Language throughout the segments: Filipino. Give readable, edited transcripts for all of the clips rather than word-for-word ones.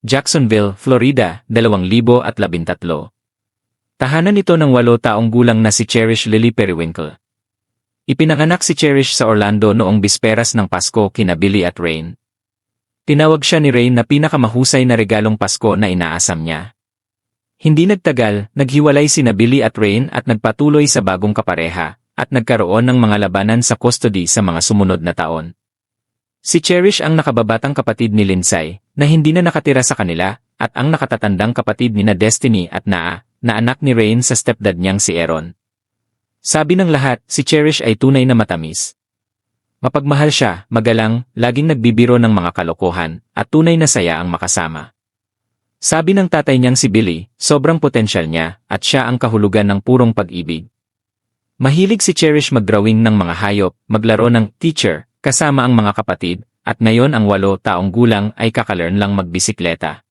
Jacksonville, Florida, 2013. Tahanan ito ng 8 taong gulang na si Cherish Lily Periwinkle. Ipinanganak si Cherish sa Orlando noong bisperas ng Pasko kina Billy at Rain. Tinawag siya ni Rain na pinakamahusay na regalong Pasko na inaasam niya. Hindi nagtagal, naghiwalay sina Billy at Rain at nagpatuloy sa bagong kapareha, at nagkaroon ng mga labanan sa custody sa mga sumunod na taon. Si Cherish ang nakababatang kapatid ni Lindsay, na hindi na nakatira sa kanila, at ang nakatatandang kapatid ni na Destiny at Naa, na anak ni Rain sa stepdad niyang si Aaron. Sabi ng lahat, si Cherish ay tunay na matamis. Mapagmahal siya, magalang, laging nagbibiro ng mga kalokohan, at tunay na saya ang makasama. Sabi ng tatay niyang si Billy, sobrang potensyal niya, at siya ang kahulugan ng purong pag-ibig. Mahilig si Cherish mag-drawing ng mga hayop, maglaro ng teacher, kasama ang mga kapatid, at ngayon ang 8 taong gulang ay kakalearn lang magbisikleta.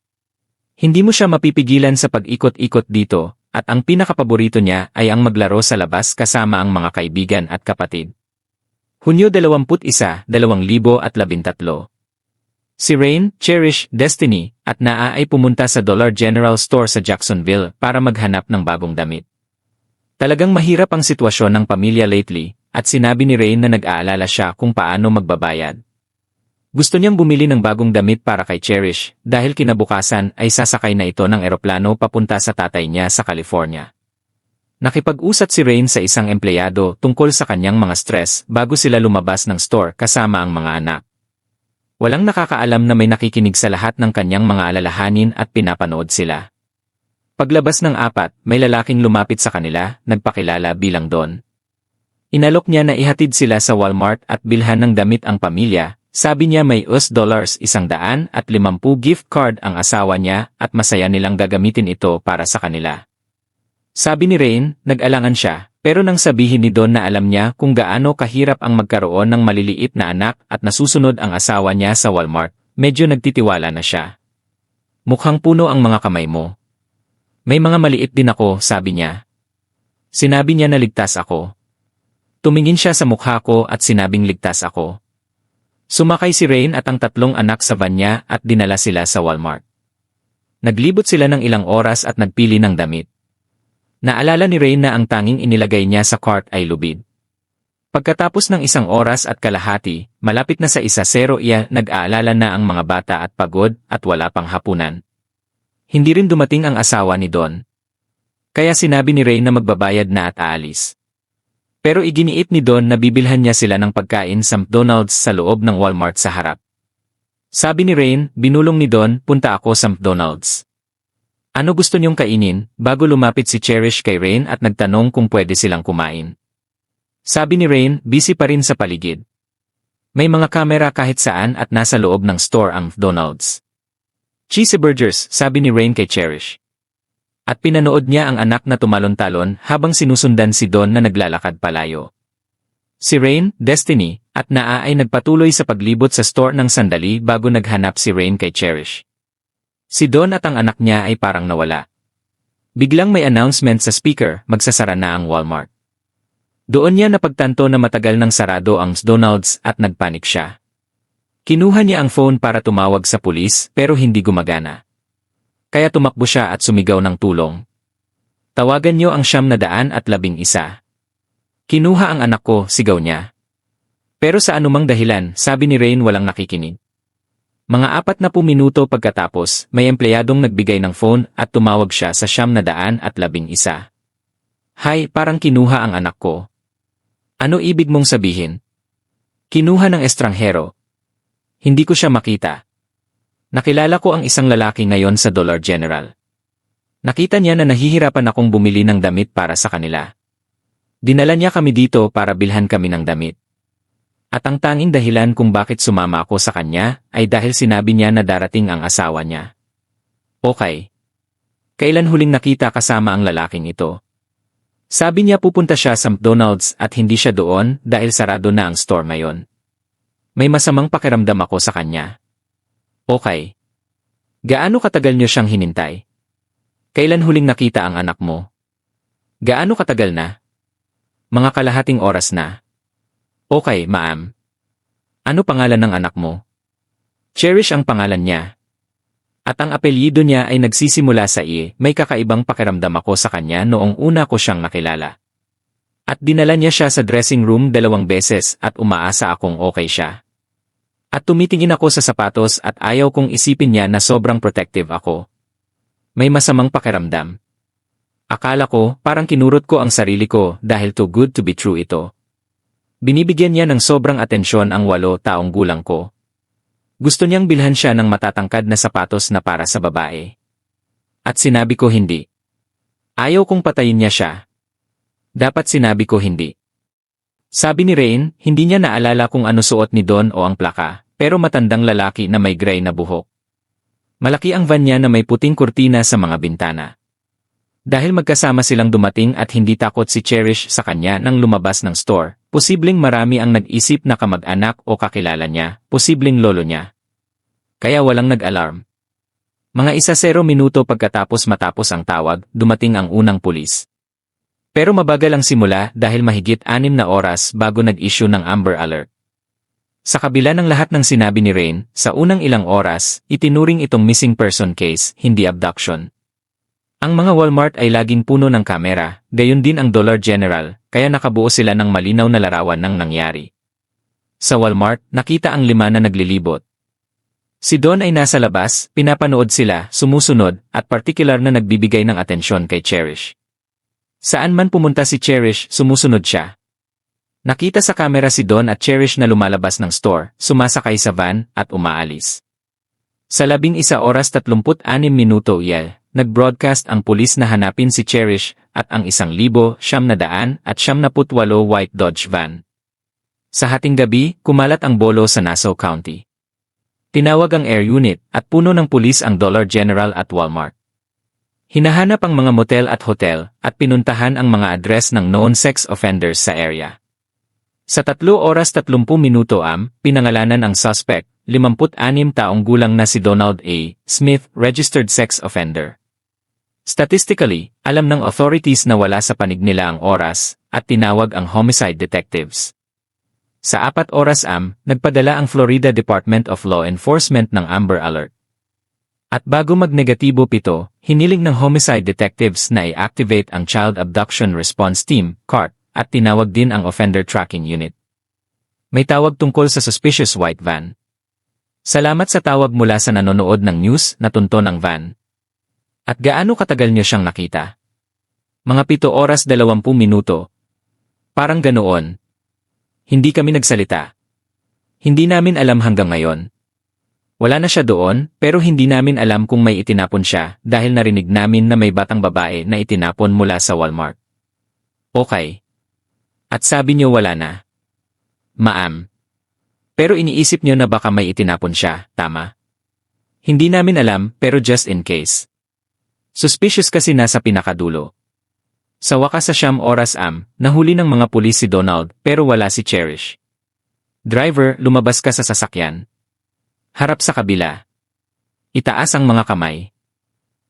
Hindi mo siya mapipigilan sa pag-ikot-ikot dito, at ang pinakapaborito niya ay ang maglaro sa labas kasama ang mga kaibigan at kapatid. Hunyo 21, 2013. Si Rain, Cherish, Destiny, at Naa ay pumunta sa Dollar General Store sa Jacksonville para maghanap ng bagong damit. Talagang mahirap ang sitwasyon ng pamilya lately, at sinabi ni Rain na nag-aalala siya kung paano magbabayad. Gusto niyang bumili ng bagong damit para kay Cherish dahil kinabukasan ay sasakay na ito ng eroplano papunta sa tatay niya sa California. Nakipag-usat si Rain sa isang empleyado tungkol sa kanyang mga stress bago sila lumabas ng store kasama ang mga anak. Walang nakakaalam na may nakikinig sa lahat ng kanyang mga alalahanin at pinapanood sila. Paglabas ng 4, may lalaking lumapit sa kanila, nagpakilala bilang Don. Inalok niya na ihatid sila sa Walmart at bilhan ng damit ang pamilya. Sabi niya may $150 gift card ang asawa niya at masaya nilang gagamitin ito para sa kanila. Sabi ni Rain, nag-alangan siya, pero nang sabihin ni Don na alam niya kung gaano kahirap ang magkaroon ng maliliit na anak at nasusunod ang asawa niya sa Walmart, medyo nagtitiwala na siya. Mukhang puno ang mga kamay mo. May mga maliit din ako, sabi niya. Sinabi niya na ligtas ako. Tumingin siya sa mukha ko at sinabing ligtas ako. Sumakay si Rain at ang 3 anak sa van niya at dinala sila sa Walmart. Naglibot sila ng ilang oras at nagpili ng damit. Naalala ni Rain na ang tanging inilagay niya sa cart ay lubid. Pagkatapos ng 1 oras at kalahati, malapit na sa 1:00 iya nag-aalala na ang mga bata at pagod at wala pang hapunan. Hindi rin dumating ang asawa ni Don. Kaya sinabi ni Rain na magbabayad na at aalis. Pero iginiit ni Don na bibilhan niya sila ng pagkain sa McDonald's sa loob ng Walmart sa harap. Sabi ni Rain, binulong ni Don, punta ako sa McDonald's. Ano gusto niyong kainin? Bago lumapit si Cherish kay Rain at nagtanong kung pwede silang kumain. Sabi ni Rain, busy pa rin sa paligid. May mga kamera kahit saan at nasa loob ng store ang McDonald's. Cheeseburgers, sabi ni Rain kay Cherish. At pinanood niya ang anak na tumalon-talon habang sinusundan si Don na naglalakad palayo. Si Rain, Destiny, at Naa ay nagpatuloy sa paglibot sa store ng sandali bago naghanap si Rain kay Cherish. Si Don at ang anak niya ay parang nawala. Biglang may announcement sa speaker, magsasara na ang Walmart. Doon niya napagtanto na matagal nang sarado ang McDonald's at nagpanik siya. Kinuha niya ang phone para tumawag sa pulis pero hindi gumagana. Kaya tumakbo siya at sumigaw ng tulong. Tawagan niyo ang 911. Kinuha ang anak ko, sigaw niya. Pero sa anumang dahilan, sabi ni Rain walang nakikinig. Mga 40 minuto pagkatapos, may empleyadong nagbigay ng phone at tumawag siya sa 911. Hay, parang kinuha ang anak ko. Ano ibig mong sabihin? Kinuha ng estranghero. Hindi ko siya makita. Nakilala ko ang isang lalaki ngayon sa Dollar General. Nakita niya na nahihirapan akong bumili ng damit para sa kanila. Dinala niya kami dito para bilhan kami ng damit. At ang tanging dahilan kung bakit sumama ako sa kanya ay dahil sinabi niya na darating ang asawa niya. Okay. Kailan huling nakita kasama ang lalaking ito? Sabi niya pupunta siya sa McDonald's at hindi siya doon dahil sarado na ang store ngayon. May masamang pakiramdam ako sa kanya. Okay. Gaano katagal niyo siyang hinintay? Kailan huling nakita ang anak mo? Gaano katagal na? Mga kalahating oras na. Okay, ma'am. Ano pangalan ng anak mo? Cherish ang pangalan niya. At ang apelyido niya ay nagsisimula sa I. May kakaibang pakiramdam ako sa kanya noong una ko siyang nakilala. At dinala niya siya sa dressing room 2 beses at umaasa akong okay siya. At tumitingin ako sa sapatos at ayaw kong isipin niya na sobrang protective ako. May masamang pakiramdam. Akala ko parang kinurot ko ang sarili ko dahil too good to be true ito. Binibigyan niya ng sobrang atensyon ang 8 taong gulang ko. Gusto niyang bilhan siya ng matatangkad na sapatos na para sa babae. At sinabi ko hindi. Ayaw kong patayin niya siya. Dapat sinabi ko hindi. Sabi ni Rain, hindi niya naalala kung ano suot ni Don o ang plaka, pero matandang lalaki na may gray na buhok. Malaki ang van niya na may puting kurtina sa mga bintana. Dahil magkasama silang dumating at hindi takot si Cherish sa kanya nang lumabas ng store, posibleng marami ang nag-isip na kamag-anak o kakilala niya, posibleng lolo niya. Kaya walang nag-alarm. Mga 1-0 minuto pagkatapos matapos ang tawag, dumating ang unang pulis. Pero mabagal ang simula dahil mahigit 6 na oras bago nag-issue ng Amber Alert. Sa kabila ng lahat ng sinabi ni Rain, sa unang ilang oras, itinuring itong missing person case, hindi abduction. Ang mga Walmart ay laging puno ng kamera, gayon din ang Dollar General, kaya nakabuo sila ng malinaw na larawan ng nangyari. Sa Walmart, nakita ang 5 na naglilibot. Si Don ay nasa labas, pinapanood sila, sumusunod, at partikular na nagbibigay ng atensyon kay Cherish. Saan man pumunta si Cherish, sumusunod siya. Nakita sa kamera si Don at Cherish na lumalabas ng store, sumasakay sa van, at umaalis. Sa 11:36 nag-broadcast ang pulis na hanapin si Cherish at ang 1,998 white Dodge van. Sa hating gabi, kumalat ang bolo sa Nassau County. Tinawag ang air unit at puno ng pulis ang Dollar General at Walmart. Hinahanap ang mga motel at hotel at pinuntahan ang mga address ng known sex offenders sa area. Sa 3:30 pinangalanan ang suspect, 56 taong gulang na si Donald A. Smith, registered sex offender. Statistically, alam ng authorities na wala sa panig nila ang oras at tinawag ang homicide detectives. Sa 4 nagpadala ang Florida Department of Law Enforcement ng Amber Alert. At bago mag-negatibo 7, hiniling ng homicide detectives na i-activate ang Child Abduction Response Team, CART, at tinawag din ang Offender Tracking Unit. May tawag tungkol sa suspicious white van. Salamat sa tawag mula sa nanonood ng news na tunton ang van. At gaano katagal niyo siyang nakita? Mga 7:20. Parang ganoon. Hindi kami nagsalita. Hindi namin alam hanggang ngayon. Wala na siya doon, pero hindi namin alam kung may itinapon siya dahil narinig namin na may batang babae na itinapon mula sa Walmart. Okay. At sabi niyo wala na. Ma'am. Pero iniisip niyo na baka may itinapon siya, tama? Hindi namin alam, pero just in case. Suspicious kasi nasa pinakadulo. Sa wakas sa 9 nahuli ng mga pulis si Donald pero wala si Cherish. Driver, lumabas ka sa sasakyan. Harap sa kabila. Itaas ang mga kamay.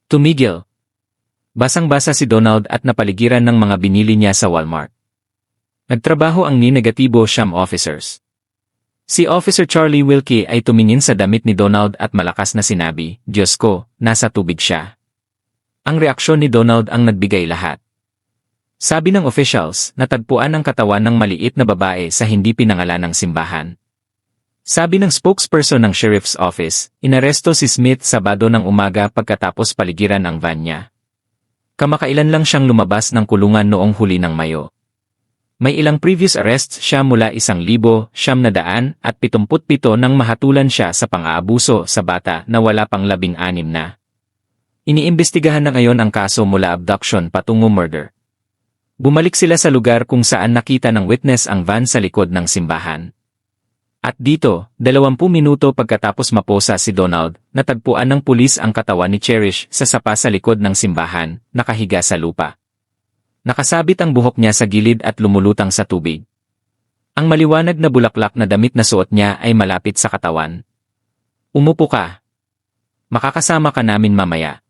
Tumigil. Basang-basa si Donald at napaligiran ng mga binili niya sa Walmart. Nagtrabaho ang ni-negatibo siyam officers. Si Officer Charlie Wilkie ay tumingin sa damit ni Donald at malakas na sinabi, "Diyos ko, nasa tubig siya." Ang reaksyon ni Donald ang nagbigay lahat. Sabi ng officials, natagpuan ang katawan ng maliit na babae sa hindi pinangalanang simbahan. Sabi ng spokesperson ng Sheriff's Office, inaresto si Smith Sabado ng umaga pagkatapos paligiran ang van niya. Kamakailan lang siyang lumabas ng kulungan noong huli ng Mayo. May ilang previous arrests siya mula 1,977 nang mahatulan siya sa pang-aabuso sa bata na wala pang 16 na. Iniimbestigahan na ngayon ang kaso mula abduction patungo murder. Bumalik sila sa lugar kung saan nakita ng witness ang van sa likod ng simbahan. At dito, 20 minuto pagkatapos maposa si Donald, natagpuan ng pulis ang katawan ni Cherish sa sapa sa likod ng simbahan, nakahiga sa lupa. Nakasabit ang buhok niya sa gilid at lumulutang sa tubig. Ang maliwanag na bulaklak na damit na suot niya ay malapit sa katawan. Umupo ka. Makakasama ka namin mamaya.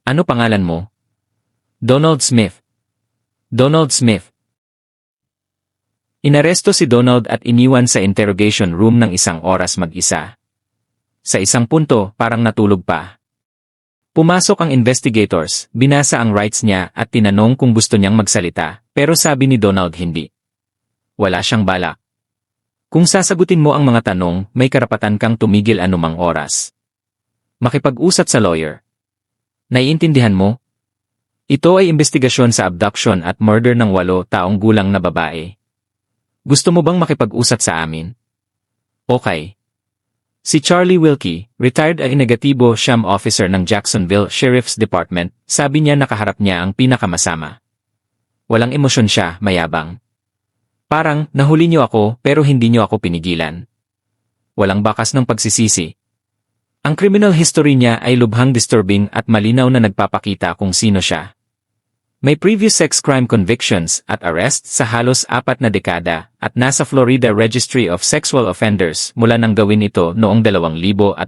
Ano pangalan mo? Donald Smith. Donald Smith. Inaresto si Donald at iniwan sa interrogation room ng 1 oras mag-isa. Sa isang punto, parang natulog pa. Pumasok ang investigators, binasa ang rights niya at tinanong kung gusto niyang magsalita, pero sabi ni Donald hindi. Wala siyang balak. Kung sasagutin mo ang mga tanong, may karapatan kang tumigil anumang oras. Makipag-usap sa lawyer. Naiintindihan mo? Ito ay investigasyon sa abduction at murder ng 8 taong gulang na babae. Gusto mo bang makipag-usap sa amin? Okay. Si Charlie Wilkie, retired ay negatibo siyam officer ng Jacksonville Sheriff's Department, sabi niya nakaharap niya ang pinakamasama. Walang emosyon siya, mayabang. Parang, nahuli niyo ako pero hindi niyo ako pinigilan. Walang bakas ng pagsisisi. Ang criminal history niya ay lubhang disturbing at malinaw na nagpapakita kung sino siya. May previous sex crime convictions at arrests sa halos 4 na dekada at nasa Florida Registry of Sexual Offenders mula nang gawin ito noong 2007.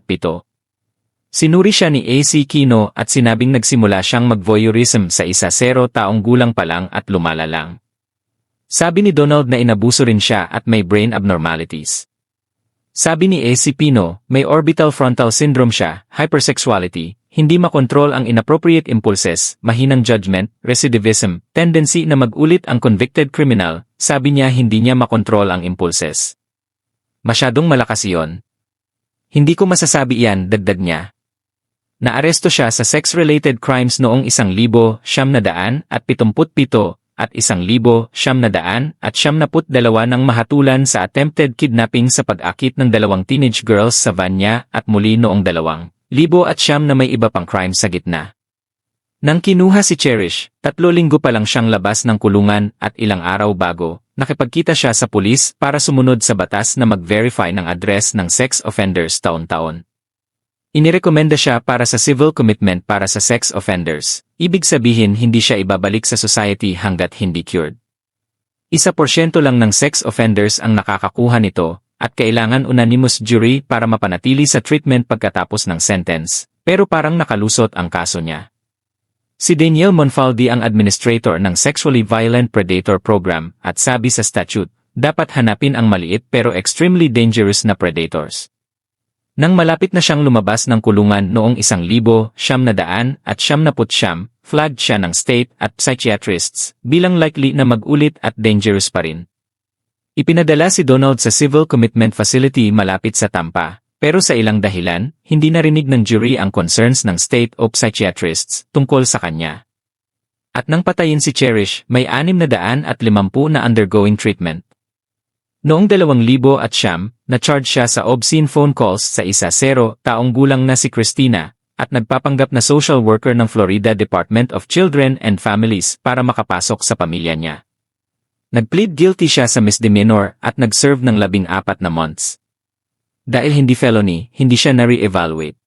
Sinuri siya ni A.C. Kino at sinabing nagsimula siyang mag-voyeurism sa 10 taong gulang pa lang at lumala lang. Sabi ni Donald na inabuso rin siya at may brain abnormalities. Sabi ni A.C. Pino, may orbital frontal syndrome siya, hypersexuality, hindi makontrol ang inappropriate impulses, mahinang judgment, recidivism, tendency na mag-ulit ang convicted criminal, sabi niya hindi niya makontrol ang impulses. Masyadong malakas iyon. Hindi ko masasabi iyan, dagdag niya. Naaresto siya sa sex-related crimes noong 1977 at 1972 nang mahatulan sa attempted kidnapping sa pag-akit ng 2 teenage girls sa van niya at muli noong 2000 na may iba pang crime sa gitna. Nang kinuha si Cherish, 3 linggo pa lang siyang labas ng kulungan at ilang araw bago, nakipagkita siya sa pulis para sumunod sa batas na mag-verify ng address ng sex offenders taon-taon. Inirekomenda siya para sa civil commitment para sa sex offenders. Ibig sabihin hindi siya ibabalik sa society hanggat hindi cured. 1% lang ng sex offenders ang nakakakuha nito at kailangan unanimous jury para mapanatili sa treatment pagkatapos ng sentence, pero parang nakalusot ang kaso niya. Si Daniel Monfaldi ang administrator ng Sexually Violent Predator Program at sabi sa statute, dapat hanapin ang maliit pero extremely dangerous na predators. Nang malapit na siyang lumabas ng kulungan noong 1979, flagged siya ng state at psychiatrists bilang likely na mag-ulit at dangerous pa rin. Ipinadala si Donald sa Civil Commitment Facility malapit sa Tampa, pero sa ilang dahilan, hindi narinig ng jury ang concerns ng state o psychiatrists tungkol sa kanya. At nang patayin si Cherish, may 650 na undergoing treatment. Noong 2000 na-charge siya sa obscene phone calls sa 10 taong gulang na si Christina at nagpapanggap na social worker ng Florida Department of Children and Families para makapasok sa pamilya niya. Nag-plead guilty siya sa misdemeanor at nag-serve ng 14 na months. Dahil hindi felony, hindi siya na-re-evaluate.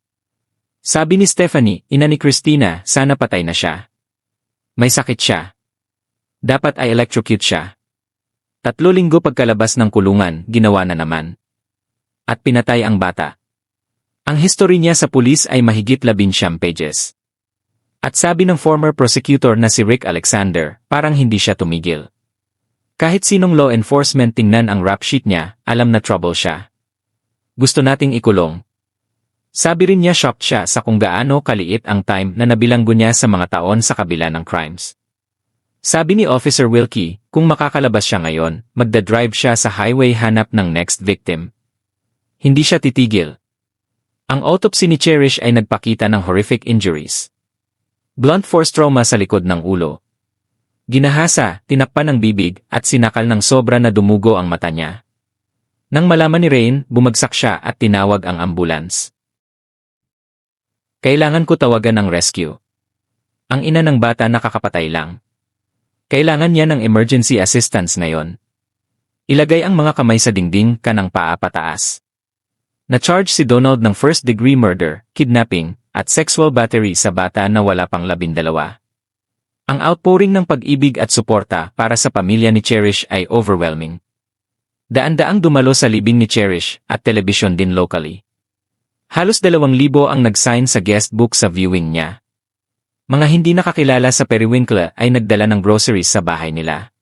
Sabi ni Stephanie, ina ni Christina, sana patay na siya. May sakit siya. Dapat ay electrocute siya. 3 linggo pagkalabas ng kulungan, ginawa na naman. At pinatay ang bata. Ang history niya sa pulis ay mahigit 19 pages. At sabi ng former prosecutor na si Rick Alexander, parang hindi siya tumigil. Kahit sinong law enforcement tingnan ang rap sheet niya, alam na trouble siya. Gusto nating ikulong. Sabi rin niya shocked siya sa kung gaano kaliit ang time na nabilanggo niya sa mga taon sa kabila ng crimes. Sabi ni Officer Wilkie, kung makakalabas siya ngayon, magdadrive siya sa highway hanap ng next victim. Hindi siya titigil. Ang autopsy ni Cherish ay nagpakita ng horrific injuries. Blunt force trauma sa likod ng ulo. Ginahasa, tinakpan ng bibig, at sinakal ng sobra na dumugo ang mata niya. Nang malaman ni Rain, bumagsak siya at tinawag ang ambulance. Kailangan ko tawagan ng rescue. Ang ina ng bata nakakapatay lang. Kailangan niya ng emergency assistance ngayon. Ilagay ang mga kamay sa dingding kanang paa pataas. Na-charge si Donald ng first-degree murder, kidnapping, at sexual battery sa bata na wala pang 12. Ang outpouring ng pag-ibig at suporta para sa pamilya ni Cherish ay overwhelming. Daan-daang dumalo sa libing ni Cherish at telebisyon din locally. Halos 2,000 ang nag-sign sa guest book sa viewing niya. Mga hindi nakakilala sa Periwinkle ay nagdala ng groceries sa bahay nila.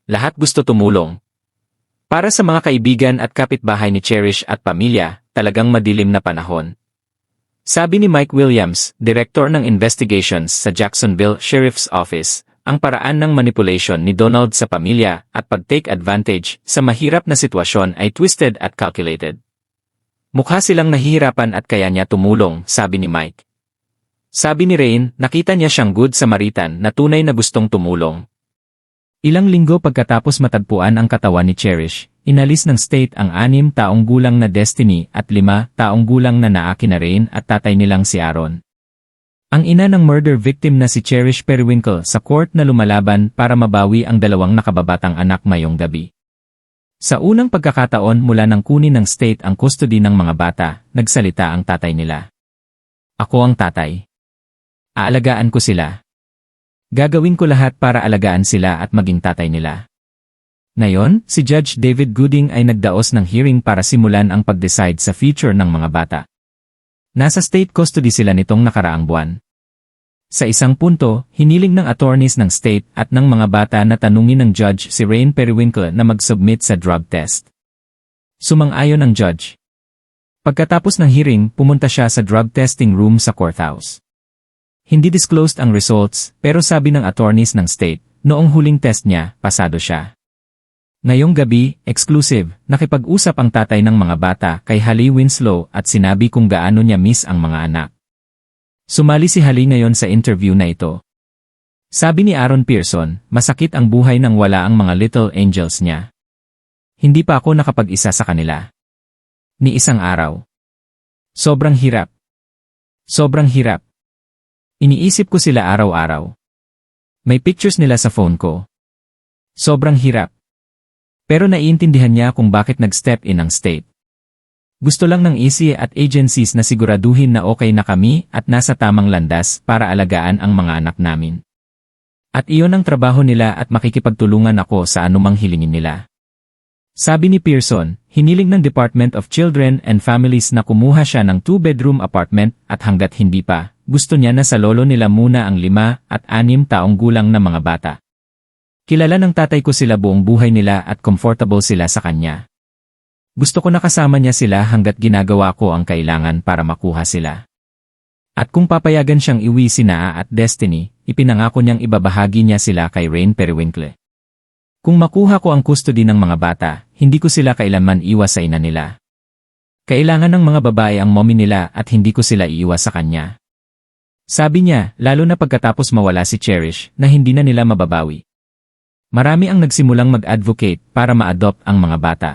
Lahat gusto tumulong. Para sa mga kaibigan at kapitbahay ni Cherish at pamilya, talagang madilim na panahon. Sabi ni Mike Williams, Director ng Investigations sa Jacksonville Sheriff's Office, ang paraan ng manipulation ni Donald sa pamilya at pag-take advantage sa mahirap na sitwasyon ay twisted at calculated. Mukha silang nahihirapan at kaya niya tumulong, sabi ni Mike. Sabi ni Rain, nakita niya siyang good Samaritan na tunay na gustong tumulong. Ilang linggo pagkatapos matagpuan ang katawan ni Cherish, inalis ng state ang 6 taong gulang na Destiny at 5 taong gulang na Naaki na Rain at tatay nilang si Aaron. Ang ina ng murder victim na si Cherish Periwinkle sa court na lumalaban para mabawi ang 2 nakababatang anak ngayong gabi. Sa unang pagkakataon mula nang kunin ng state ang custody ng mga bata, nagsalita ang tatay nila. Ako ang tatay. Aalagaan ko sila. Gagawin ko lahat para alagaan sila at maging tatay nila. Ngayon, si Judge David Gooding ay nagdaos ng hearing para simulan ang pag-decide sa future ng mga bata. Nasa state custody sila nitong nakaraang buwan. Sa isang punto, hiniling ng attorneys ng state at ng mga bata na tanungin ng judge si Rain Periwinkle na mag-submit sa drug test. Sumang-ayon ang judge. Pagkatapos ng hearing, pumunta siya sa drug testing room sa courthouse. Hindi disclosed ang results, pero sabi ng attorneys ng state, noong huling test niya, pasado siya. Ngayong gabi, exclusive, nakipag-usap ang tatay ng mga bata kay Hallie Winslow at sinabi kung gaano niya miss ang mga anak. Sumali si Hallie ngayon sa interview na ito. Sabi ni Aaron Pearson, masakit ang buhay nang wala ang mga little angels niya. Hindi pa ako nakapag-isa sa kanila. Ni isang araw. Sobrang hirap. Sobrang hirap. Iniisip ko sila araw-araw. May pictures nila sa phone ko. Sobrang hirap. Pero naiintindihan niya kung bakit nag-step in ang state. Gusto lang ng EC at agencies na siguraduhin na okay na kami at nasa tamang landas para alagaan ang mga anak namin. At iyon ang trabaho nila at makikipagtulungan ako sa anumang hilingin nila. Sabi ni Pearson, hiniling ng Department of Children and Families na kumuha siya ng 2-bedroom apartment at hanggat hindi pa, gusto niya na sa lolo nila muna ang 5 at 6 taong gulang na mga bata. Kilala ng tatay ko sila buong buhay nila at comfortable sila sa kanya. Gusto ko nakasama niya sila hanggat ginagawa ko ang kailangan para makuha sila. At kung papayagan siyang iwi si Naa at Destiny, ipinangako niyang ibabahagi niya sila kay Rain Periwinkle. Kung makuha ko ang custody ng mga bata, hindi ko sila kailanman iwas sa ina nila. Kailangan ng mga babae ang mommy nila at hindi ko sila iiwas sa kanya. Sabi niya, lalo na pagkatapos mawala si Cherish na hindi na nila mababawi. Marami ang nagsimulang mag-advocate para ma-adopt ang mga bata.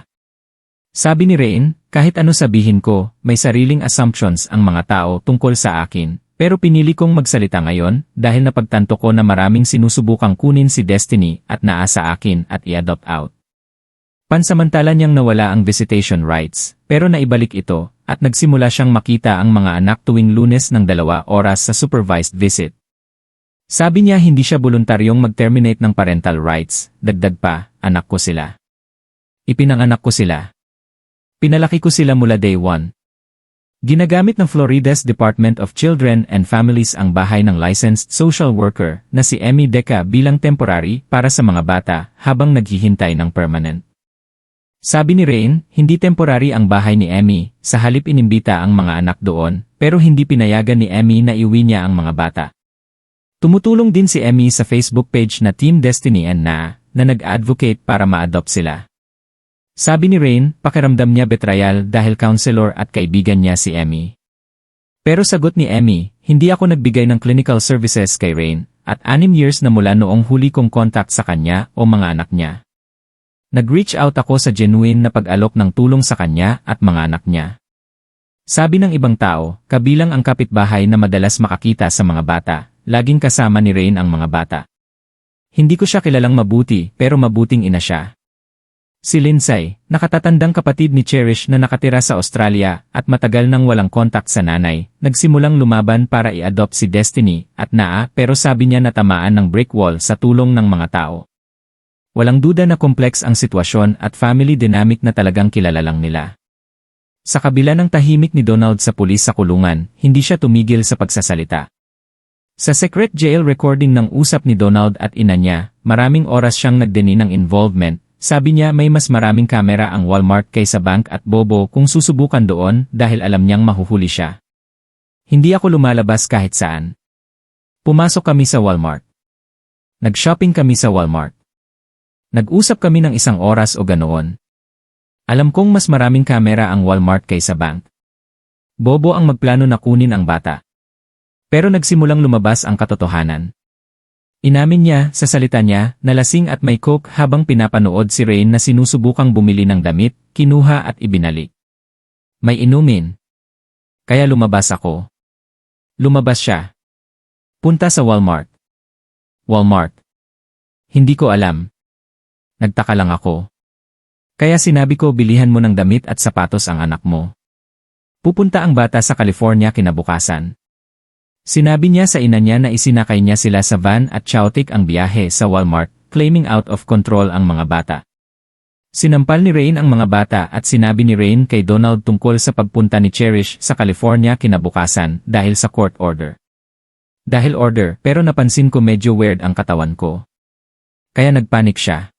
Sabi ni Rain, kahit ano sabihin ko, may sariling assumptions ang mga tao tungkol sa akin, pero pinili kong magsalita ngayon dahil napagtanto ko na maraming sinusubukang kunin si Destiny at Naa sa akin at i-adopt out. Pansamantala niyang nawala ang visitation rights, pero naibalik ito at nagsimula siyang makita ang mga anak tuwing Lunes ng 2 oras sa supervised visit. Sabi niya hindi siya voluntaryong mag-terminate ng parental rights, dagdag pa, anak ko sila. Ipinanganak ko sila. Pinalaki ko sila mula day 1. Ginagamit ng Florida's Department of Children and Families ang bahay ng licensed social worker na si Emmy Deca bilang temporary para sa mga bata habang naghihintay ng permanent. Sabi ni Rain, hindi temporary ang bahay ni Emmy, sa halip inimbita ang mga anak doon, pero hindi pinayagan ni Emmy na iuwi niya ang mga bata. Tumutulong din si Emmy sa Facebook page na Team Destiny and Na, na nag-advocate para ma-adopt sila. Sabi ni Rain, pakiramdam niya betrayal dahil counselor at kaibigan niya si Emmy. Pero sagot ni Emmy, hindi ako nagbigay ng clinical services kay Rain, at 6 years na mula noong huli kong contact sa kanya o mga anak niya. Nag-reach out ako sa genuine na pag-alok ng tulong sa kanya at mga anak niya. Sabi ng ibang tao, kabilang ang kapitbahay na madalas makakita sa mga bata, laging kasama ni Rain ang mga bata. Hindi ko siya kilalang mabuti pero mabuting ina siya. Si Lindsay, nakatatandang kapatid ni Cherish na nakatira sa Australia at matagal nang walang kontak sa nanay, nagsimulang lumaban para i-adopt si Destiny at Naa pero sabi niya natamaan ng brick wall sa tulong ng mga tao. Walang duda na complex ang sitwasyon at family dynamic na talagang kilala lang nila. Sa kabila ng tahimik ni Donald sa pulis sa kulungan, hindi siya tumigil sa pagsasalita. Sa secret jail recording ng usap ni Donald at ina niya, maraming oras siyang nagdeni ng involvement, Sabi niya may mas maraming kamera ang Walmart kaysa bank at bobo kung susubukan doon dahil alam niyang mahuhuli siya. Hindi ako lumalabas kahit saan. Pumasok kami sa Walmart. Nag-shopping kami sa Walmart. Nag-usap kami ng 1 oras o ganoon. Alam kong mas maraming kamera ang Walmart kaysa bank. Bobo ang magplano na kunin ang bata. Pero nagsimulang lumabas ang katotohanan. Inamin niya, sa salita niya, na lasing at may coke habang pinapanood si Rain na sinusubukang bumili ng damit, kinuha at ibinalik. May inumin. Kaya lumabas ako. Lumabas siya. Punta sa Walmart. Walmart. Hindi ko alam. Nagtaka lang ako. Kaya sinabi ko bilihan mo ng damit at sapatos ang anak mo. Pupunta ang bata sa California kinabukasan. Sinabi niya sa ina niya na isinakay niya sila sa van at chaotic ang biyahe sa Walmart, claiming out of control ang mga bata. Sinampal ni Rain ang mga bata at sinabi ni Rain kay Donald tungkol sa pagpunta ni Cherish sa California kinabukasan dahil sa court order. Dahil order, pero napansin ko medyo weird ang katawan ko. Kaya nagpanik siya.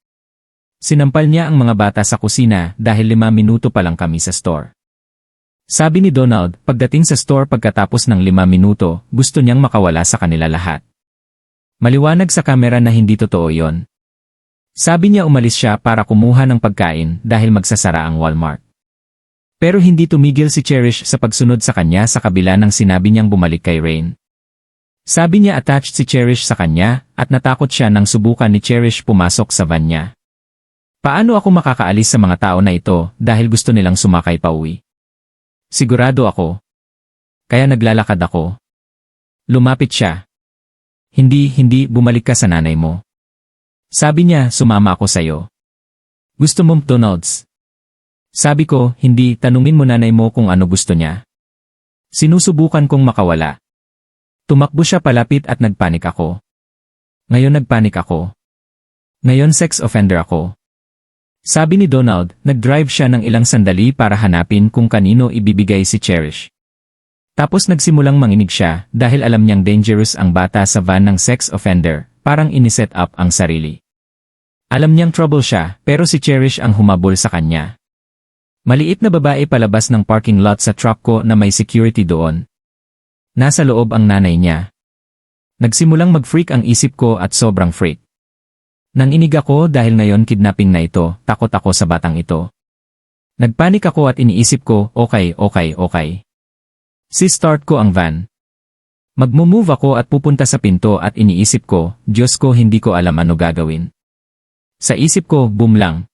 Sinampal niya ang mga bata sa kusina dahil 5 minuto pa lang kami sa store. Sabi ni Donald, pagdating sa store pagkatapos ng 5 minuto, gusto niyang makawala sa kanila lahat. Maliwanag sa kamera na hindi totoo yon. Sabi niya umalis siya para kumuha ng pagkain dahil magsasara ang Walmart. Pero hindi tumigil si Cherish sa pagsunod sa kanya sa kabila ng sinabi niyang bumalik kay Rain. Sabi niya attached si Cherish sa kanya at natakot siya nang subukan ni Cherish pumasok sa van niya. Paano ako makakaalis sa mga tao na ito dahil gusto nilang sumakay pauwi? Sigurado ako. Kaya naglalakad ako. Lumapit siya. Hindi, bumalik ka sa nanay mo. Sabi niya, sumama ako sayo. Gusto mo McDonald's? Sabi ko, hindi, tanungin mo nanay mo kung ano gusto niya. Sinusubukan kong makawala. Tumakbo siya palapit at nagpanik ako. Ngayon nagpanik ako. Ngayon sex offender ako. Sabi ni Donald, nag-drive siya ng ilang sandali para hanapin kung kanino ibibigay si Cherish. Tapos nagsimulang manginig siya dahil alam niyang dangerous ang bata sa van ng sex offender, parang iniset up ang sarili. Alam niyang trouble siya, pero si Cherish ang humabol sa kanya. Maliit na babae palabas ng parking lot sa truck ko na may security doon. Nasa loob ang nanay niya. Nagsimulang mag-freak ang isip ko at sobrang freak. Nanginig ako dahil ngayon kidnapping na ito, takot ako sa batang ito. Nagpanik ako at iniisip ko, okay. Si-start ko ang van. Magmo-move ako at pupunta sa pinto at iniisip ko, Diyos ko hindi ko alam ano gagawin. Sa isip ko, boom lang.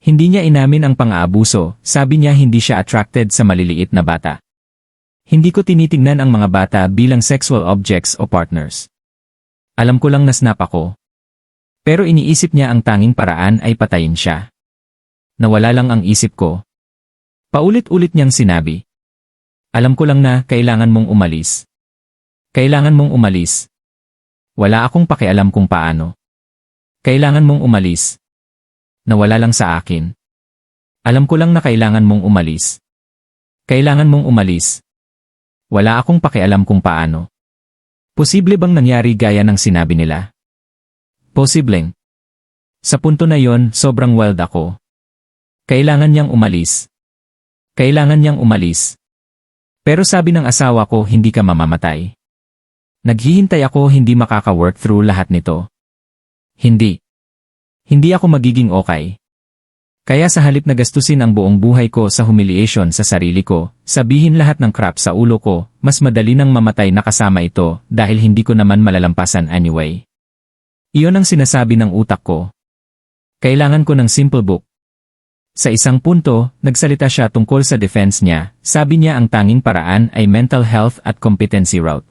Hindi niya inamin ang pang-aabuso, sabi niya hindi siya attracted sa maliliit na bata. Hindi ko tinitingnan ang mga bata bilang sexual objects o partners. Alam ko lang na snap ako. Pero iniisip niya ang tanging paraan ay patayin siya. Nawala lang ang isip ko. Paulit-ulit niyang sinabi. Alam ko lang na kailangan mong umalis. Kailangan mong umalis. Wala akong pakialam kung paano. Kailangan mong umalis. Nawala lang sa akin. Alam ko lang na kailangan mong umalis. Kailangan mong umalis. Wala akong pakialam kung paano. Posible bang nangyari gaya ng sinabi nila? Posibleng. Sa punto na yon, sobrang wild ako. Kailangan niyang umalis. Kailangan niyang umalis. Pero sabi ng asawa ko hindi ka mamamatay. Naghihintay ako hindi makaka-work through lahat nito. Hindi. Hindi ako magiging okay. Kaya sa halip na gastusin ang buong buhay ko sa humiliation sa sarili ko, sabihin lahat ng crap sa ulo ko, mas madali nang mamatay na kasama ito dahil hindi ko naman malalampasan anyway. Iyon ang sinasabi ng utak ko. Kailangan ko ng simple book. Sa isang punto, nagsalita siya tungkol sa defense niya, sabi niya ang tanging paraan ay mental health at competency route.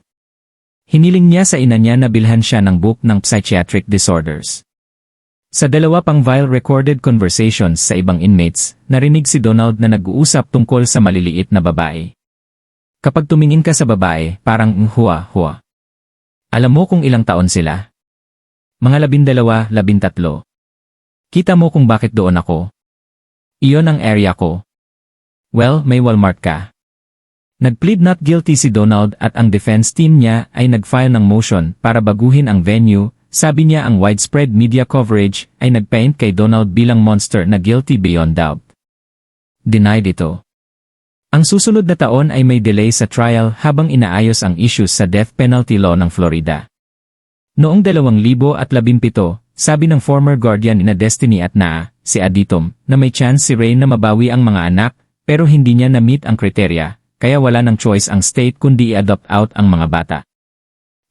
Hiniling niya sa ina niya na bilhan siya ng book ng psychiatric disorders. Sa 2 pang vile recorded conversations sa ibang inmates, narinig si Donald na nag-uusap tungkol sa maliliit na babae. Kapag tumingin ka sa babae, parang hua. Alam mo kung ilang taon sila? Mga 12, 13. Kita mo kung bakit doon ako. Iyon ang area ko. Well, may Walmart ka. Nag-plead not guilty si Donald at ang defense team niya ay nag-file ng motion para baguhin ang venue, sabi niya ang widespread media coverage ay nagpaint kay Donald bilang monster na guilty beyond doubt. Denied ito. Ang susunod na taon ay may delay sa trial habang inaayos ang issues sa death penalty law ng Florida. Noong 2017, sabi ng former guardian ina Destiny at Naa, si Aditom, na may chance si Rain na mabawi ang mga anak, pero hindi niya na-meet ang kriteria, kaya wala ng choice ang state kundi i-adopt out ang mga bata.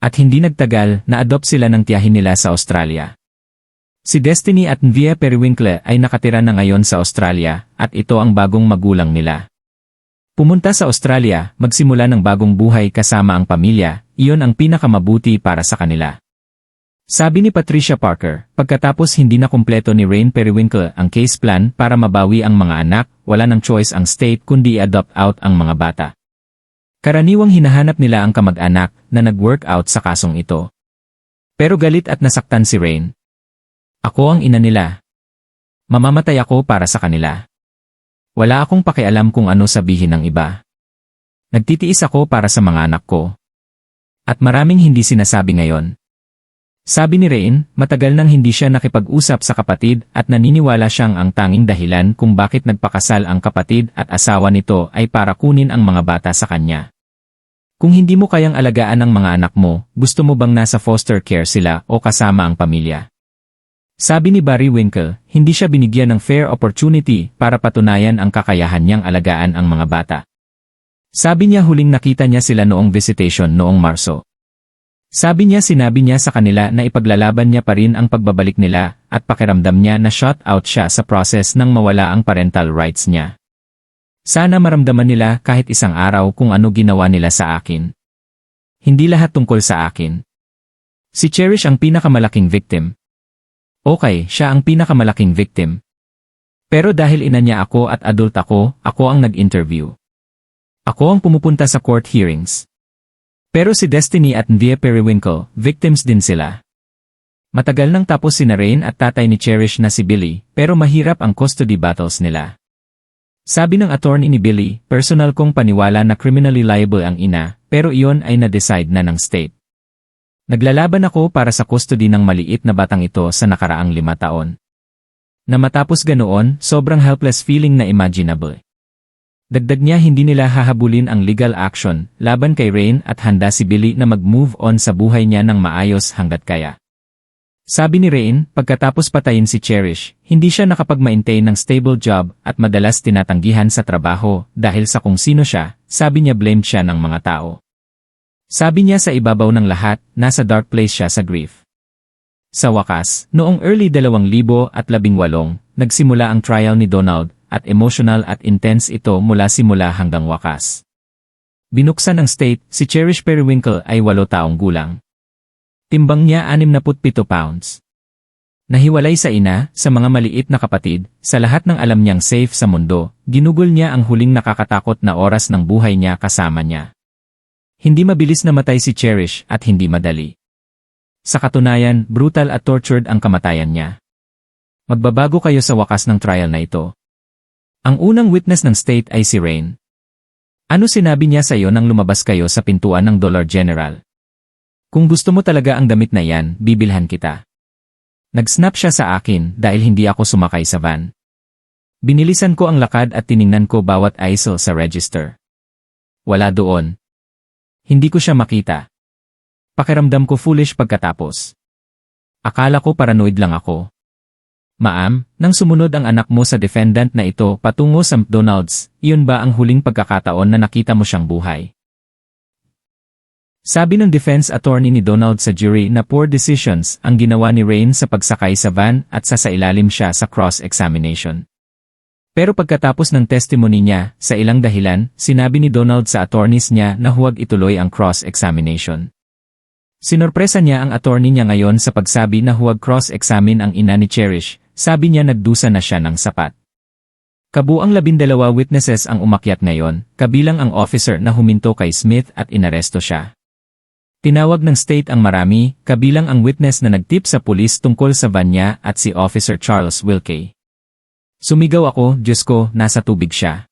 At hindi nagtagal, na-adopt sila ng tiyahin nila sa Australia. Si Destiny at Mvia Periwinkle ay nakatira na ngayon sa Australia, at ito ang bagong magulang nila. Pumunta sa Australia, magsimula ng bagong buhay kasama ang pamilya, iyon ang pinakamabuti para sa kanila. Sabi ni Patricia Parker, pagkatapos hindi na kumpleto ni Rain Periwinkle ang case plan para mabawi ang mga anak, wala ng choice ang state kundi i-adopt out ang mga bata. Karaniwang hinahanap nila ang kamag-anak na nag-work out sa kasong ito. Pero galit at nasaktan si Rain. Ako ang ina nila. Mamamatay ako para sa kanila. Wala akong pakialam kung ano sabihin ng iba. Nagtitiis ako para sa mga anak ko. At maraming hindi sinasabi ngayon. Sabi ni Rain, matagal nang hindi siya nakipag-usap sa kapatid at naniniwala siyang ang tanging dahilan kung bakit nagpakasal ang kapatid at asawa nito ay para kunin ang mga bata sa kanya. Kung hindi mo kayang alagaan ang mga anak mo, gusto mo bang nasa foster care sila o kasama ang pamilya? Sabi ni Barry Winkle, hindi siya binigyan ng fair opportunity para patunayan ang kakayahan niyang alagaan ang mga bata. Sabi niya huling nakita niya sila noong visitation noong Marso. Sabi niya sinabi niya sa kanila na ipaglalaban niya pa rin ang pagbabalik nila at pakiramdam niya na shut out siya sa process nang mawala ang parental rights niya. Sana maramdaman nila kahit isang araw kung ano ginawa nila sa akin. Hindi lahat tungkol sa akin. Si Cherish ang pinakamalaking victim. Okay, siya ang pinakamalaking victim. Pero dahil ina niya ako at adult ako ang nag-interview. Ako ang pumupunta sa court hearings. Pero si Destiny at Mvia Periwinkle, victims din sila. Matagal nang tapos si Rain at tatay ni Cherish na si Billy, pero mahirap ang custody battles nila. Sabi ng attorney ni Billy, personal kong paniwala na criminally liable ang ina, pero iyon ay na-decide na ng state. Naglalaban ako para sa custody ng maliit na batang ito sa nakaraang 5 taon. Na matapos ganoon, sobrang helpless feeling na imaginable. Dagdag niya hindi nila hahabulin ang legal action laban kay Rain at handa si Billy na mag-move on sa buhay niya ng maayos hanggat kaya. Sabi ni Rain, pagkatapos patayin si Cherish, hindi siya nakapag-maintain ng stable job at madalas tinatanggihan sa trabaho dahil sa kung sino siya, sabi niya blamed siya ng mga tao. Sabi niya sa ibabaw ng lahat, nasa dark place siya sa grief. Sa wakas, noong early 2018, nagsimula ang trial ni Donald, at emotional at intense ito mula simula hanggang wakas. Binuksan ng state, si Cherish Periwinkle ay 8 taong gulang. Timbang niya 67 pounds. Nahiwalay sa ina, sa mga maliit na kapatid, sa lahat ng alam niyang safe sa mundo, ginugol niya ang huling nakakatakot na oras ng buhay niya kasama niya. Hindi mabilis namatay si Cherish at hindi madali. Sa katunayan, brutal at tortured ang kamatayan niya. Magbabago kayo sa wakas ng trial na ito. Ang unang witness ng state ay si Rain. Ano sinabi niya sa iyo nang lumabas kayo sa pintuan ng Dollar General? Kung gusto mo talaga ang damit na yan, bibilhan kita. Nag-snap siya sa akin dahil hindi ako sumakay sa van. Binilisan ko ang lakad at tiningnan ko bawat aisle sa register. Wala doon. Hindi ko siya makita. Pakiramdam ko foolish pagkatapos. Akala ko paranoid lang ako. Ma'am, nang sumunod ang anak mo sa defendant na ito patungo sa McDonald's, iyon ba ang huling pagkakataon na nakita mo siyang buhay? Sabi ng defense attorney ni Donald sa jury na poor decisions ang ginawa ni Rain sa pagsakay sa van at sasailalim siya sa cross-examination. Pero pagkatapos ng testimony niya, sa ilang dahilan, sinabi ni Donald sa attorneys niya na huwag ituloy ang cross-examination. Sinorpresa niya ang attorney niya ngayon sa pagsabi na huwag cross-examine ang ina ni Cherish. Sabi niya nagdusa na siya ng sapat. Kabuang 12 witnesses ang umakyat ngayon, kabilang ang officer na huminto kay Smith at inaresto siya. Tinawag ng state ang marami, kabilang ang witness na nagtip sa pulis tungkol sa van niya at si Officer Charles Wilkie. Sumigaw ako, Diyos ko, nasa tubig siya.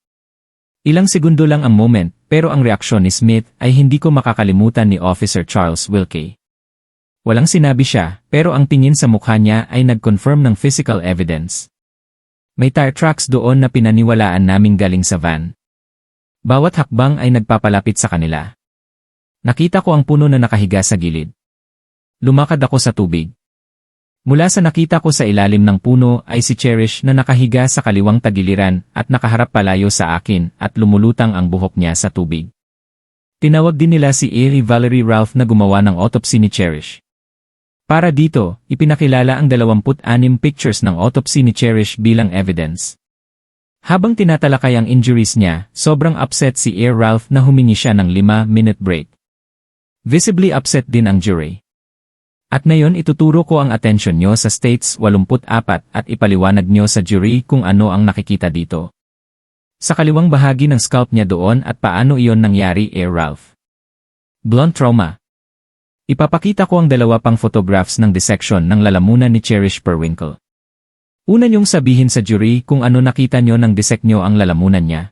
Ilang segundo lang ang moment, pero ang reaksyon ni Smith ay hindi ko makakalimutan ni Officer Charles Wilkie. Walang sinabi siya, pero ang tingin sa mukha niya ay nag-confirm ng physical evidence. May tire tracks doon na pinaniwalaan naming galing sa van. Bawat hakbang ay nagpapalapit sa kanila. Nakita ko ang puno na nakahiga sa gilid. Lumakad ako sa tubig. Mula sa nakita ko sa ilalim ng puno ay si Cherish na nakahiga sa kaliwang tagiliran at nakaharap palayo sa akin at lumulutang ang buhok niya sa tubig. Tinawag din nila si Erie Valerie Ralph na gumawa ng autopsy ni Cherish. Para dito, ipinakilala ang 26 pictures ng autopsy ni Cherish bilang evidence. Habang tinatalakay ang injuries niya, sobrang upset si Erie Ralph na humingi siya ng 5-minute break. Visibly upset din ang jury. At ngayon ituturo ko ang atensyon nyo sa States 84 at ipaliwanag nyo sa jury kung ano ang nakikita dito. Sa kaliwang bahagi ng scalp niya doon at paano iyon nangyari, Erie Ralph. Blunt trauma. Ipapakita ko ang 2 pang photographs ng dissection ng lalamunan ni Cherish Periwinkle. Una niyong sabihin sa jury kung ano nakita niyo nang dissect niyo ang lalamunan niya.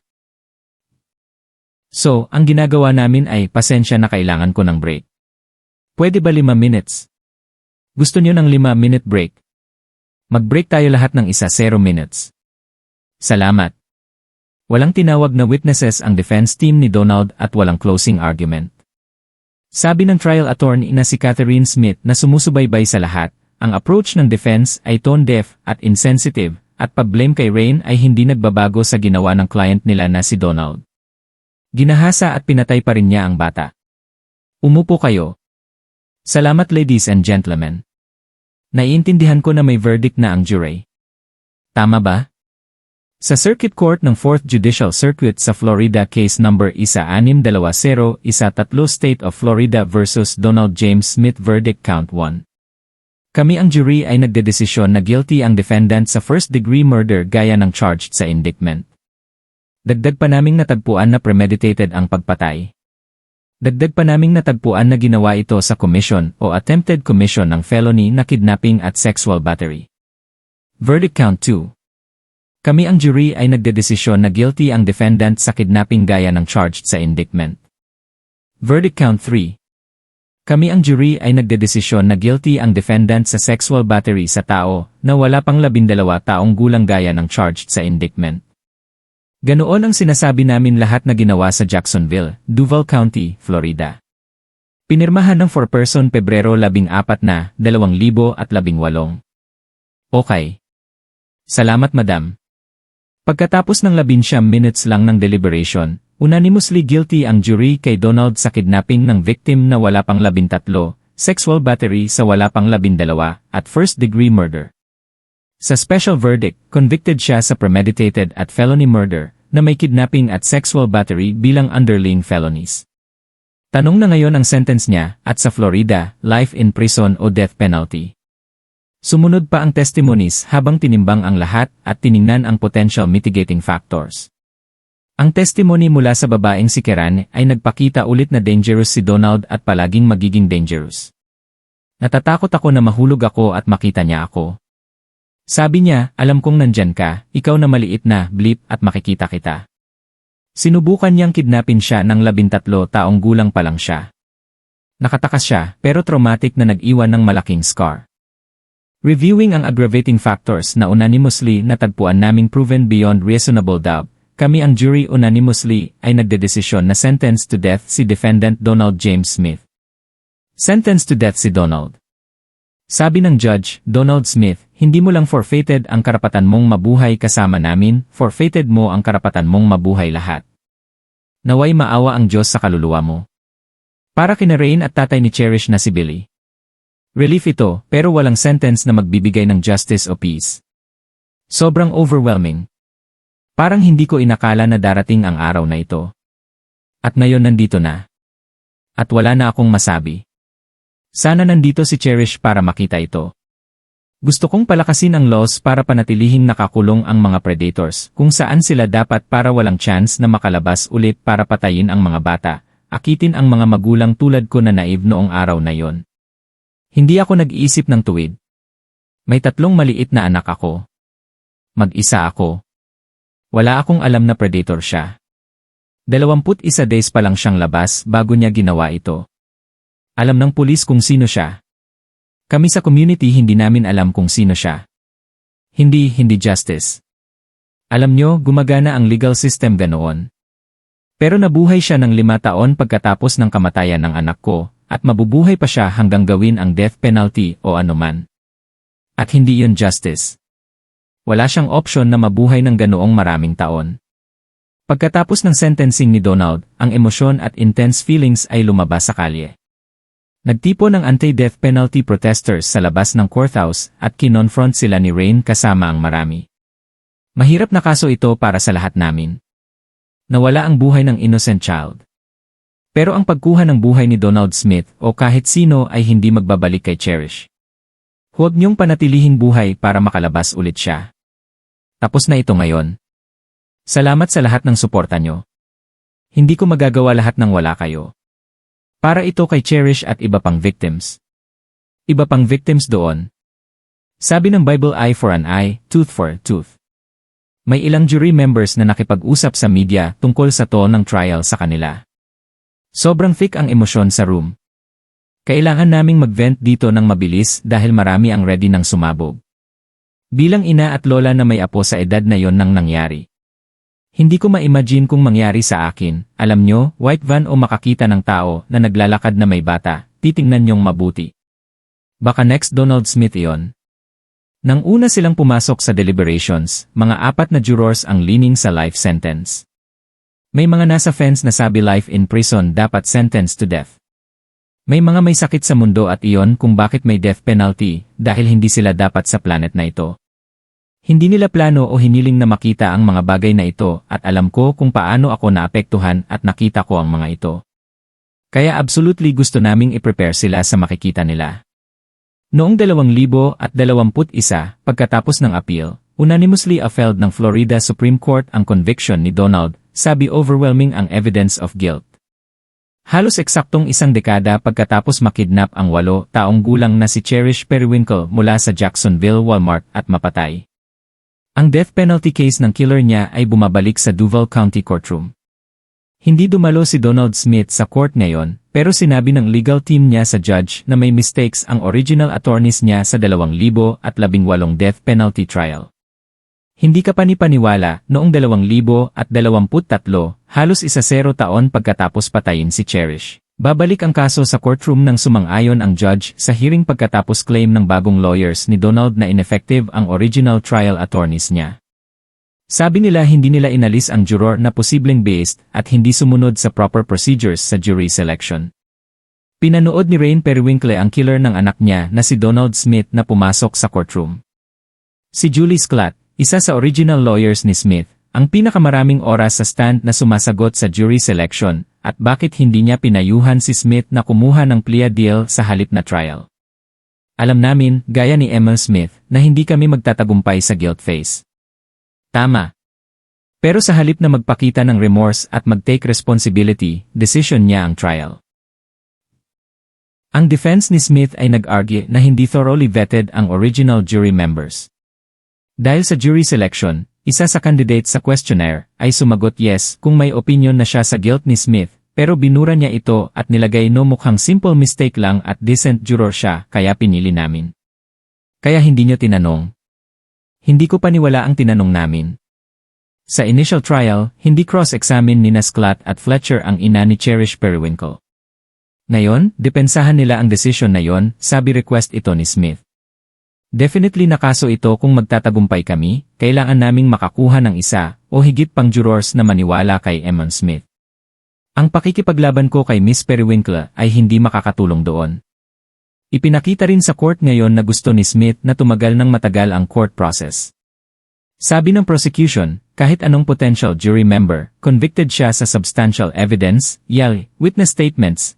So, ang ginagawa namin ay pasensya na kailangan ko ng break. Pwede ba 5 minutes? Gusto niyo ng 5-minute break? Mag-break tayo lahat ng 0 minutes. Salamat. Walang tinawag na witnesses ang defense team ni Donald at walang closing argument. Sabi ng trial attorney na si Catherine Smith na sumusubaybay sa lahat, ang approach ng defense ay tone-deaf at insensitive, at pag-blame kay Rain ay hindi nagbabago sa ginawa ng client nila na si Donald. Ginahasa at pinatay pa rin niya ang bata. Umupo kayo. Salamat ladies and gentlemen. Naiintindihan ko na may verdict na ang jury. Tama ba? Sa Circuit Court ng 4th Judicial Circuit sa Florida Case Number 1620-13 State of Florida vs. Donald James Smith Verdict Count 1. Kami ang jury ay nagdedesisyon na guilty ang defendant sa first-degree murder gaya ng charged sa indictment. Dagdag pa naming natagpuan na premeditated ang pagpatay. Dagdag pa naming natagpuan na ginawa ito sa commission o attempted commission ng felony na kidnapping at sexual battery. Verdict Count 2. Kami ang jury ay nagdedesisyon na guilty ang defendant sa kidnapping gaya ng charged sa indictment. Verdict Count 3. Kami ang jury ay nagdedesisyon na guilty ang defendant sa sexual battery sa tao na wala pang 12 taong gulang gaya ng charged sa indictment. Ganoon ang sinasabi namin lahat na ginawa sa Jacksonville, Duval County, Florida. Pinirmahan ng 4-person Pebrero 14 na 2018. Okay. Salamat madam. Pagkatapos ng 19 minutes lang ng deliberation, unanimously guilty ang jury kay Donald sa kidnapping ng victim na wala pang 13, sexual battery sa wala pang 12, at first-degree murder. Sa special verdict, convicted siya sa premeditated at felony murder, na may kidnapping at sexual battery bilang underlying felonies. Tanong na ngayon ang sentence niya, at sa Florida, life in prison o death penalty. Sumunod pa ang testimonies habang tinimbang ang lahat at tiningnan ang potential mitigating factors. Ang testimony mula sa babaeng si Keran ay nagpakita ulit na dangerous si Donald at palaging magiging dangerous. Natatakot ako na mahulog ako at makita niya ako. Sabi niya, alam kong nandyan ka, ikaw na maliit na, blip at makikita kita. Sinubukan niyang kidnapin siya ng 13 taong gulang pa lang siya. Nakatakas siya pero traumatic na nag-iwan ng malaking scar. Reviewing ang aggravating factors na unanimously natagpuan naming proven beyond reasonable doubt, kami ang jury unanimously ay nagdedesisyon na sentence to death si defendant Donald James Smith. Sentence to death si Donald. Sabi ng judge, Donald Smith, hindi mo lang forfeited ang karapatan mong mabuhay kasama namin, forfeited mo ang karapatan mong mabuhay lahat. Naway maawa ang Diyos sa kaluluwa mo. Para kina Rain at tatay ni Cherish na si Billy. Relief ito, pero walang sentence na magbibigay ng justice o peace. Sobrang overwhelming. Parang hindi ko inakala na darating ang araw na ito. At ngayon nandito na. At wala na akong masabi. Sana nandito si Cherish para makita ito. Gusto kong palakasin ang laws para panatilihing nakakulong ang mga predators kung saan sila dapat para walang chance na makalabas ulit para patayin ang mga bata, akitin ang mga magulang tulad ko na naive noong araw na yon. Hindi ako nag-iisip ng tuwid. May 3 maliit na anak ako. Mag-isa ako. Wala akong alam na predator siya. 21 days pa lang siyang labas bago niya ginawa ito. Alam ng pulis kung sino siya. Kami sa community hindi namin alam kung sino siya. Hindi justice. Alam nyo, gumagana ang legal system ganoon. Pero nabuhay siya ng 5 taon pagkatapos ng kamatayan ng anak ko, at mabubuhay pa siya hanggang gawin ang death penalty o anuman. At hindi yun justice. Wala siyang opsyon na mabuhay ng ganoong maraming taon. Pagkatapos ng sentencing ni Donald, ang emosyon at intense feelings ay lumabas sa kalye. Nagtipon ng anti-death penalty protesters sa labas ng courthouse at kinonfront sila ni Rain kasama ang marami. Mahirap na kaso ito para sa lahat namin. Nawala ang buhay ng innocent child. Pero ang pagkuha ng buhay ni Donald Smith o kahit sino ay hindi magbabalik kay Cherish. Huwag niyong panatilihing buhay para makalabas ulit siya. Tapos na ito ngayon. Salamat sa lahat ng suporta nyo. Hindi ko magagawa lahat ng wala kayo. Para ito kay Cherish at iba pang victims. Iba pang victims doon. Sabi ng Bible, eye for an eye, tooth for a tooth. May ilang jury members na nakipag-usap sa media tungkol sa to ng trial sa kanila. Sobrang thick ang emosyon sa room. Kailangan naming mag-vent dito ng mabilis dahil marami ang ready ng sumabog. Bilang ina at lola na may apo sa edad na yon nang nangyari. Hindi ko ma-imagine kung mangyari sa akin, alam nyo, white van o makakita ng tao na naglalakad na may bata, titingnan nyong mabuti. Baka next Donald Smith iyon. Nang una silang pumasok sa deliberations, mga 4 na jurors ang leaning sa life sentence. May mga nasa fence na sabi life in prison dapat sentenced to death. May mga may sakit sa mundo at iyon kung bakit may death penalty dahil hindi sila dapat sa planet na ito. Hindi nila plano o hiniling na makita ang mga bagay na ito at alam ko kung paano ako naapektuhan at nakita ko ang mga ito. Kaya absolutely gusto naming i-prepare sila sa makikita nila. Noong 2021, pagkatapos ng appeal, unanimously upheld ng Florida Supreme Court ang conviction ni Donald, sabi overwhelming ang evidence of guilt. Halos eksaktong 1 dekada pagkatapos makidnap ang 8 taong gulang na si Cherish Periwinkle mula sa Jacksonville Walmart at mapatay. Ang death penalty case ng killer niya ay bumabalik sa Duval County Courtroom. Hindi dumalo si Donald Smith sa court ngayon, pero sinabi ng legal team niya sa judge na may mistakes ang original attorneys niya sa 2018 death penalty trial. Hindi ka panipaniwala, noong 2023, halos 10 taon pagkatapos patayin si Cherish. Babalik ang kaso sa courtroom nang sumang-ayon ang judge sa hearing pagkatapos claim ng bagong lawyers ni Donald na ineffective ang original trial attorneys niya. Sabi nila hindi nila inalis ang juror na posibleng biased at hindi sumunod sa proper procedures sa jury selection. Pinanood ni Rain Periwinkle ang killer ng anak niya na si Donald Smith na pumasok sa courtroom. Si Julie Schlatt, isa sa original lawyers ni Smith, ang pinakamaraming oras sa stand na sumasagot sa jury selection, at bakit hindi niya pinayuhan si Smith na kumuha ng plea deal sa halip na trial. Alam namin, gaya ni Emma Smith, na hindi kami magtatagumpay sa guilt phase. Tama. Pero sa halip na magpakita ng remorse at mag-take responsibility, decision niya ang trial. Ang defense ni Smith ay nag-argue na hindi thoroughly vetted ang original jury members. Dahil sa jury selection, isa sa candidate sa questionnaire ay sumagot yes kung may opinion na siya sa guilt ni Smith, pero binura niya ito at nilagay no mukhang simple mistake lang at decent juror siya kaya pinili namin. Kaya hindi niyo tinanong. Hindi ko paniwala ang tinanong namin. Sa initial trial, hindi cross-examine ni Schlatt at Fletcher ang ina ni Cherish Periwinkle. Ngayon, depensahan nila ang desisyon na yon, sabi request ito ni Smith. Definitely na kaso ito kung magtatagumpay kami, kailangan naming makakuha ng isa o higit pang jurors na maniwala kay Emma Smith. Ang pakikipaglaban ko kay Miss Periwinkle ay hindi makakatulong doon. Ipinakita rin sa court ngayon na gusto ni Smith na tumagal ng matagal ang court process. Sabi ng prosecution, kahit anong potential jury member, convicted siya sa substantial evidence, witness statements,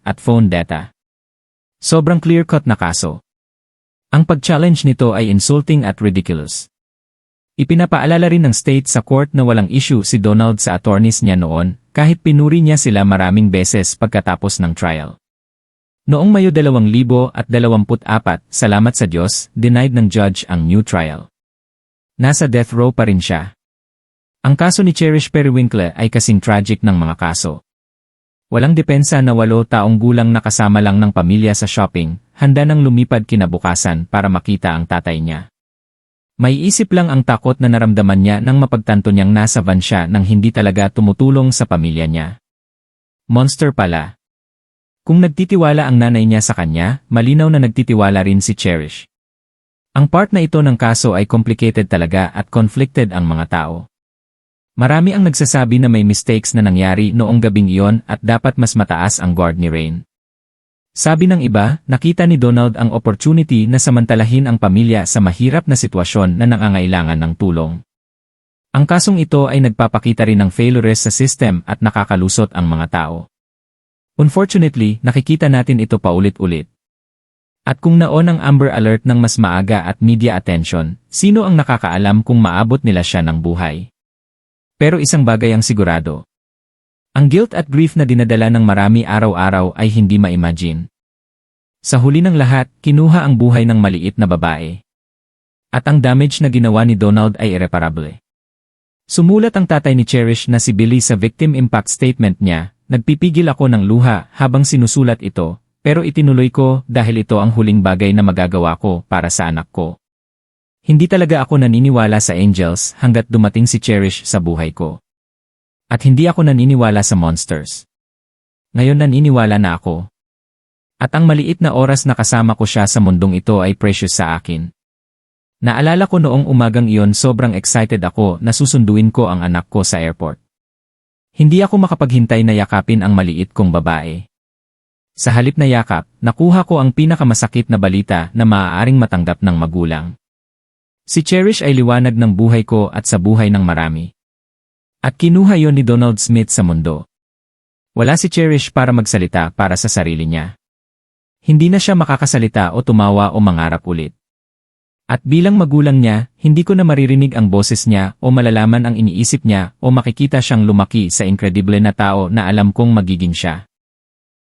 at phone data. Sobrang clear-cut na kaso. Ang pag-challenge nito ay insulting at ridiculous. Ipinapaalala rin ng state sa court na walang issue si Donald sa attorneys niya noon, kahit pinuri niya sila maraming beses pagkatapos ng trial. Noong Mayo 2024, salamat sa Diyos, denied ng judge ang new trial. Nasa death row pa rin siya. Ang kaso ni Cherish Periwinkle ay kasing tragic ng mga kaso. Walang depensa na 8 taong gulang na kasama lang ng pamilya sa shopping, handa nang lumipad kinabukasan para makita ang tatay niya. May isip lang ang takot na naramdaman niya nang mapagtanto niyang nasa van siya nang hindi talaga tumutulong sa pamilya niya. Monster pala. Kung nagtitiwala ang nanay niya sa kanya, malinaw na nagtitiwala rin si Cherish. Ang part na ito ng kaso ay complicated talaga at conflicted ang mga tao. Marami ang nagsasabi na may mistakes na nangyari noong gabing iyon at dapat mas mataas ang guard ni Rain. Sabi ng iba, nakita ni Donald ang opportunity na samantalahin ang pamilya sa mahirap na sitwasyon na nangangailangan ng tulong. Ang kasong ito ay nagpapakita rin ng failures sa system at nakakalusot ang mga tao. Unfortunately, nakikita natin ito paulit-ulit. At kung naon ang Amber Alert ng mas maaga at media attention, sino ang nakakaalam kung maabot nila siya ng buhay? Pero isang bagay ang sigurado. Ang guilt at grief na dinadala ng marami araw-araw ay hindi ma-imagine. Sa huli ng lahat, kinuha ang buhay ng maliit na babae. At ang damage na ginawa ni Donald ay irreparable. Sumulat ang tatay ni Cherish na si Billy sa victim impact statement niya, "Nagpipigil ako ng luha habang sinusulat ito, pero itinuloy ko dahil ito ang huling bagay na magagawa ko para sa anak ko. Hindi talaga ako naniniwala sa angels hanggat dumating si Cherish sa buhay ko. At hindi ako naniniwala sa monsters. Ngayon naniniwala na ako. At ang maliit na oras na kasama ko siya sa mundong ito ay precious sa akin. Naalala ko noong umagang iyon sobrang excited ako na susunduin ko ang anak ko sa airport. Hindi ako makapaghintay na yakapin ang maliit kong babae. Sa halip na yakap, nakuha ko ang pinakamasakit na balita na maaaring matanggap ng magulang. Si Cherish ay liwanag ng buhay ko at sa buhay ng marami. At kinuha yon ni Donald Smith sa mundo. Wala si Cherish para magsalita para sa sarili niya. Hindi na siya makakasalita o tumawa o mangarap ulit. At bilang magulang niya, hindi ko na maririnig ang boses niya o malalaman ang iniisip niya o makikita siyang lumaki sa inkredible na tao na alam kong magiging siya.